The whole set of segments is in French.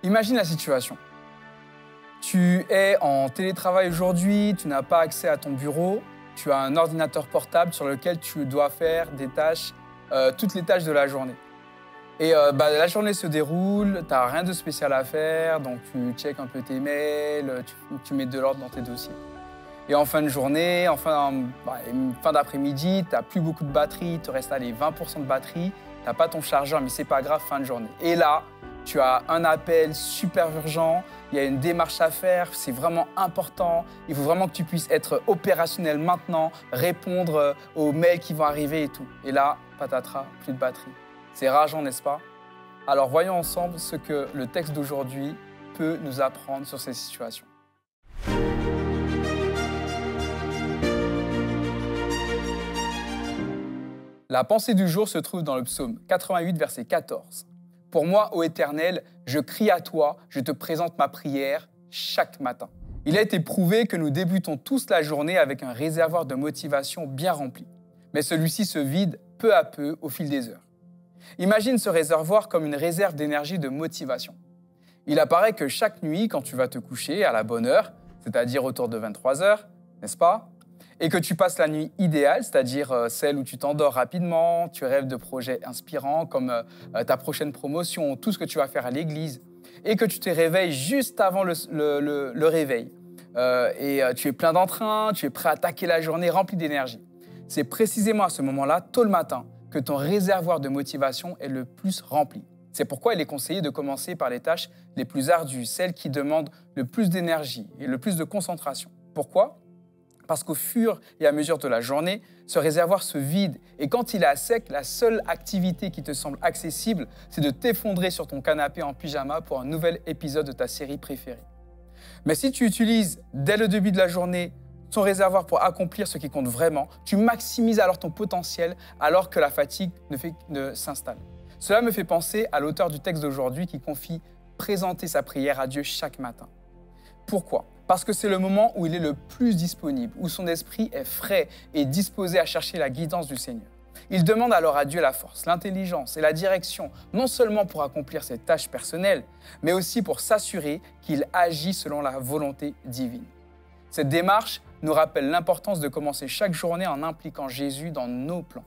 Imagine la situation. Tu es en télétravail aujourd'hui, tu n'as pas accès à ton bureau, tu as un ordinateur portable sur lequel tu dois faire des tâches, toutes les tâches de la journée. Et la journée se déroule, tu n'as rien de spécial à faire, donc tu checkes un peu tes mails, tu mets de l'ordre dans tes dossiers. Et en fin de journée, fin d'après-midi, tu n'as plus beaucoup de batterie, il te reste 20% de batterie, tu n'as pas ton chargeur, mais c'est pas grave, fin de journée. Et là, tu as un appel super urgent, il y a une démarche à faire, c'est vraiment important, il faut vraiment que tu puisses être opérationnel maintenant, répondre aux mails qui vont arriver et tout. Et là, patatras, plus de batterie. C'est rageant, n'est-ce pas? Alors voyons ensemble ce que le texte d'aujourd'hui peut nous apprendre sur ces situations. La pensée du jour se trouve dans le psaume 88, verset 14. « Pour moi, ô Éternel, je crie à toi, je te présente ma prière chaque matin. » Il a été prouvé que nous débutons tous la journée avec un réservoir de motivation bien rempli. Mais celui-ci se vide peu à peu au fil des heures. Imagine ce réservoir comme une réserve d'énergie de motivation. Il apparaît que chaque nuit, quand tu vas te coucher à la bonne heure, c'est-à-dire autour de 23 heures, n'est-ce pas? Et que tu passes la nuit idéale, c'est-à-dire celle où tu t'endors rapidement, tu rêves de projets inspirants comme ta prochaine promotion, tout ce que tu vas faire à l'église, et que tu te réveilles juste avant le réveil. Tu es plein d'entrain, tu es prêt à attaquer la journée rempli d'énergie. C'est précisément à ce moment-là, tôt le matin, que ton réservoir de motivation est le plus rempli. C'est pourquoi il est conseillé de commencer par les tâches les plus ardues, celles qui demandent le plus d'énergie et le plus de concentration. Pourquoi ? Parce qu'au fur et à mesure de la journée, ce réservoir se vide et quand il est à sec, la seule activité qui te semble accessible, c'est de t'effondrer sur ton canapé en pyjama pour un nouvel épisode de ta série préférée. Mais si tu utilises dès le début de la journée ton réservoir pour accomplir ce qui compte vraiment, tu maximises alors ton potentiel alors que la fatigue ne s'installe. Cela me fait penser à l'auteur du texte d'aujourd'hui qui confie présenter sa prière à Dieu chaque matin. Pourquoi ? Parce que c'est le moment où il est le plus disponible, où son esprit est frais et disposé à chercher la guidance du Seigneur. Il demande alors à Dieu la force, l'intelligence et la direction, non seulement pour accomplir ses tâches personnelles, mais aussi pour s'assurer qu'il agit selon la volonté divine. Cette démarche nous rappelle l'importance de commencer chaque journée en impliquant Jésus dans nos plans.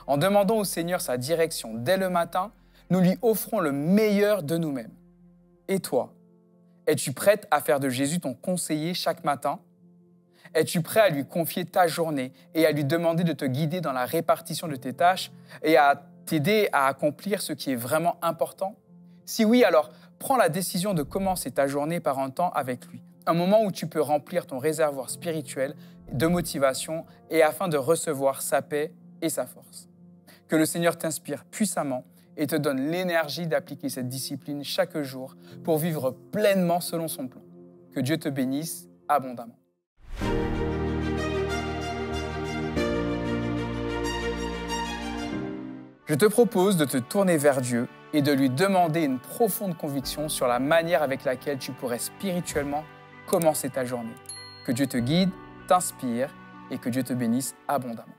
En demandant au Seigneur sa direction dès le matin, nous lui offrons le meilleur de nous-mêmes. Et toi ? Es-tu prête à faire de Jésus ton conseiller chaque matin? Es-tu prêt à lui confier ta journée et à lui demander de te guider dans la répartition de tes tâches et à t'aider à accomplir ce qui est vraiment important? Si oui, alors prends la décision de commencer ta journée par un temps avec lui. Un moment où tu peux remplir ton réservoir spirituel de motivation et afin de recevoir sa paix et sa force. Que le Seigneur t'inspire puissamment et te donne l'énergie d'appliquer cette discipline chaque jour pour vivre pleinement selon son plan. Que Dieu te bénisse abondamment. Je te propose de te tourner vers Dieu et de lui demander une profonde conviction sur la manière avec laquelle tu pourrais spirituellement commencer ta journée. Que Dieu te guide, t'inspire et que Dieu te bénisse abondamment.